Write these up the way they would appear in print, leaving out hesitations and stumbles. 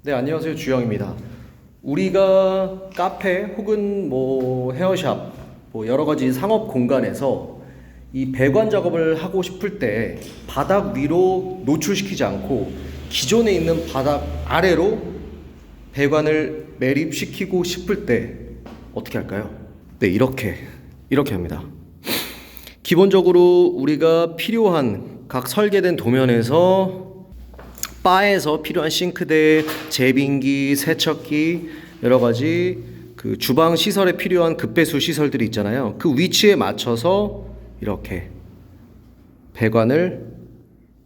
네, 안녕하세요. 주영입니다. 우리가 카페 혹은 헤어샵 여러 가지 상업 공간에서 이 배관 작업을 하고 싶을 때 바닥 위로 노출시키지 않고 기존에 있는 바닥 아래로 배관을 매립시키고 싶을 때 어떻게 할까요? 네, 이렇게 합니다. 기본적으로 우리가 필요한 각 설계된 도면에서 바에서 필요한 싱크대, 제빙기, 세척기, 여러 가지 그 주방 시설에 필요한 급배수 시설들이 있잖아요. 그 위치에 맞춰서 이렇게 배관을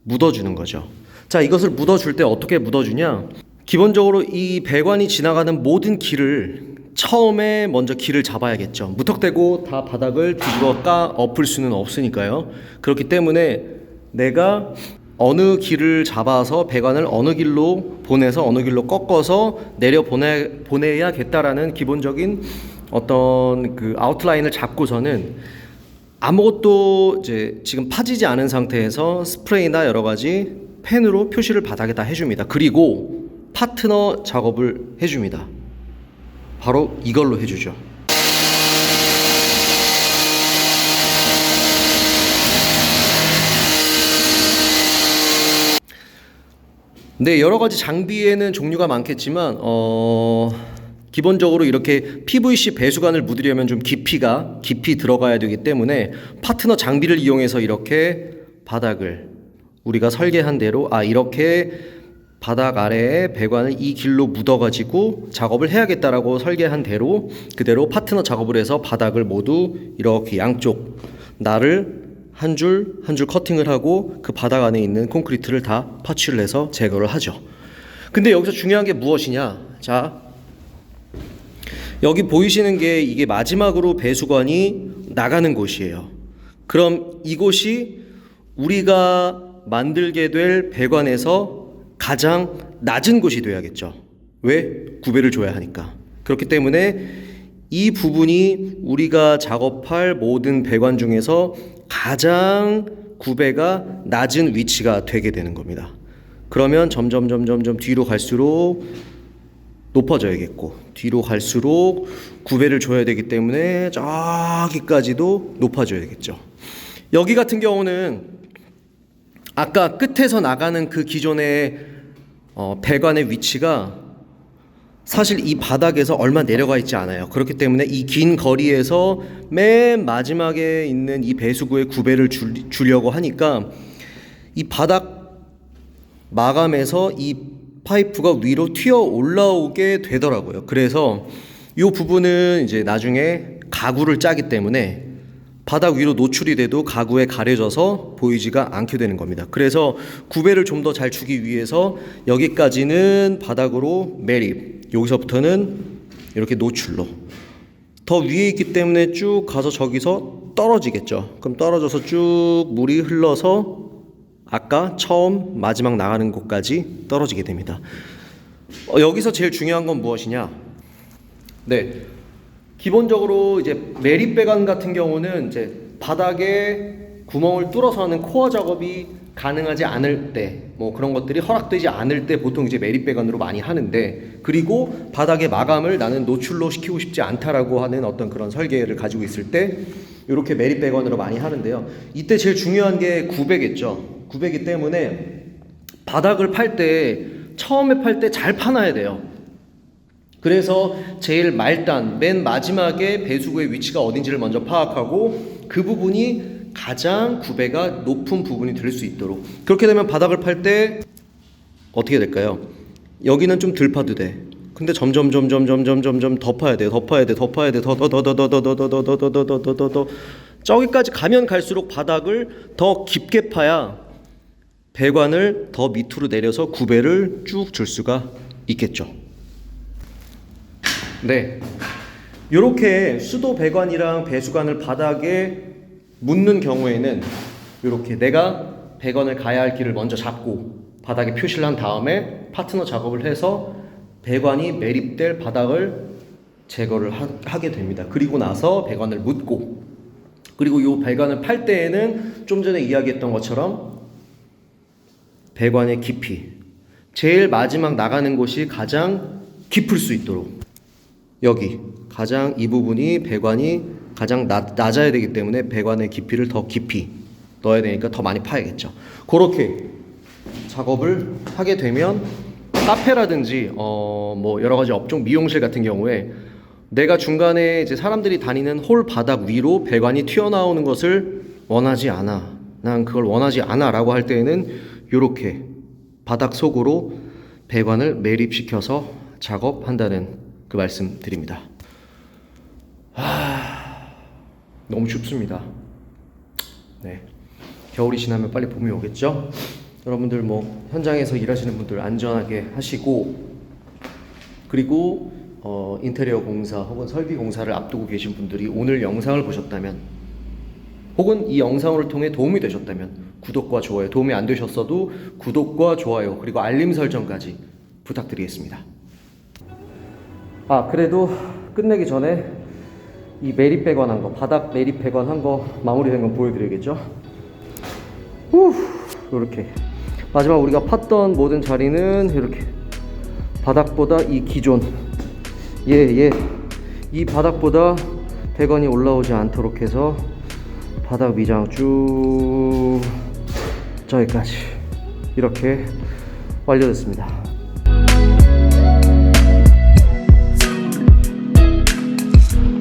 묻어주는 거죠. 자, 이것을 묻어줄 때 어떻게 묻어주냐? 기본적으로 이 배관이 지나가는 모든 길을 처음에 먼저 길을 잡아야겠죠. 무턱대고 다 바닥을 뒤집어 엎을 수는 없으니까요. 그렇기 때문에 내가 어느 길을 잡아서 배관을 어느 길로 보내서 어느 길로 꺾어서 내려 보내야겠다라는 기본적인 어떤 그 아웃라인을 잡고서는 아무것도 이제 지금 파지지 않은 상태에서 스프레이나 여러 가지 펜으로 표시를 바닥에 다 해줍니다. 그리고 파트너 작업을 해줍니다. 바로 이걸로 해주죠. 네, 여러 가지 장비에는 종류가 많겠지만 기본적으로 이렇게 PVC 배수관을 묻으려면 좀 깊이 들어가야 되기 때문에 파트너 장비를 이용해서 이렇게 바닥을 우리가 설계한 대로 이렇게 바닥 아래에 배관을 이 길로 묻어가지고 작업을 해야겠다라고 설계한 대로 그대로 파트너 작업을 해서 바닥을 모두 이렇게 양쪽 날을 한 줄 한 줄 커팅을 하고 그 바닥 안에 있는 콘크리트를 다 파츠를 해서 제거를 하죠. 근데 여기서 중요한 게 무엇이냐? 자, 여기 보이시는 게 이게 마지막으로 배수관이 나가는 곳이에요. 그럼 이곳이 우리가 만들게 될 배관에서 가장 낮은 곳이 돼야겠죠. 왜? 구배를 줘야 하니까. 그렇기 때문에 이 부분이 우리가 작업할 모든 배관 중에서 가장 구배가 낮은 위치가 되게 되는 겁니다. 그러면 점점 뒤로 갈수록 높아져야겠고, 뒤로 갈수록 구배를 줘야 되기 때문에 저기까지도 높아져야 되겠죠. 여기 같은 경우는 아까 끝에서 나가는 그 기존의 배관의 위치가 사실 이 바닥에서 얼마 내려가 있지 않아요. 그렇기 때문에 이 긴 거리에서 맨 마지막에 있는 이 배수구에 구배를 주려고 하니까 이 바닥 마감에서 이 파이프가 위로 튀어 올라오게 되더라고요. 그래서 이 부분은 이제 나중에 가구를 짜기 때문에 바닥 위로 노출이 돼도 가구에 가려져서 보이지가 않게 되는 겁니다. 그래서 구배를 좀 더 잘 주기 위해서 여기까지는 바닥으로 매립, 여기서부터는 이렇게 노출로 더 위에 있기 때문에 쭉 가서 저기서 떨어지겠죠. 그럼 떨어져서 쭉 물이 흘러서 아까 처음 마지막 나가는 곳까지 떨어지게 됩니다. 여기서 제일 중요한 건 무엇이냐? 네, 기본적으로 이제 매립 배관 같은 경우는 이제 바닥에 구멍을 뚫어서 하는 코어 작업이 가능하지 않을 때, 그런 것들이 허락되지 않을 때 보통 이제 매립 배관으로 많이 하는데, 그리고 바닥의 마감을 나는 노출로 시키고 싶지 않다라고 하는 어떤 그런 설계를 가지고 있을 때 이렇게 매립 배관으로 많이 하는데요. 이때 제일 중요한 게 구배겠죠. 구배기 때문에 바닥을 팔 때 처음에 팔 때 잘 파놔야 돼요. 그래서 제일 말단 맨 마지막에 배수구의 위치가 어딘지를 먼저 파악하고 그 부분이 가장 구배가 높은 부분이 될 수 있도록, 그렇게 되면 바닥을 팔 때 어떻게 될까요? 여기는 좀 덜 파도 돼. 근데 점점 더 파야 돼. 더 저기까지 가면 갈수록 바닥을 더 깊게 파야 배관을 더 밑으로 내려서 구배를 쭉 줄 수가 있겠죠. 네, 이렇게 수도 배관이랑 배수관을 바닥에 묻는 경우에는 이렇게 내가 배관을 가야 할 길을 먼저 잡고 바닥에 표시를 한 다음에 파트너 작업을 해서 배관이 매립될 바닥을 제거를 하게 됩니다. 그리고 나서 배관을 묻고, 그리고 이 배관을 팔 때에는 좀 전에 이야기했던 것처럼 배관의 깊이, 제일 마지막 나가는 곳이 가장 깊을 수 있도록 여기 가장 이 부분이 배관이 가장 낮아야 되기 때문에 배관의 깊이를 더 깊이 넣어야 되니까 더 많이 파야겠죠. 그렇게 작업을 하게 되면 카페라든지 뭐 여러 가지 업종 미용실 같은 경우에 내가 중간에 이제 사람들이 다니는 홀 바닥 위로 배관이 튀어나오는 것을 원하지 않아. 난 그걸 원하지 않아 라고 할 때에는 이렇게 바닥 속으로 배관을 매립시켜서 작업한다는 그 말씀 드립니다. 너무 춥습니다. 네, 겨울이 지나면 빨리 봄이 오겠죠? 여러분들 뭐 현장에서 일하시는 분들 안전하게 하시고, 그리고 인테리어 공사 혹은 설비 공사를 앞두고 계신 분들이 오늘 영상을 보셨다면, 혹은 이 영상을 통해 도움이 되셨다면 구독과 좋아요, 도움이 안 되셨어도 구독과 좋아요 그리고 알림 설정까지 부탁드리겠습니다. 그래도 끝내기 전에 이 매립 배관 한 거, 바닥 매립 배관 한 거 마무리된 거 보여드려야겠죠. 이렇게 마지막 우리가 팠던 모든 자리는 이렇게 바닥보다 이 기존 이 바닥보다 배관이 올라오지 않도록 해서 바닥 미장 쭉 저기까지 이렇게 완료됐습니다.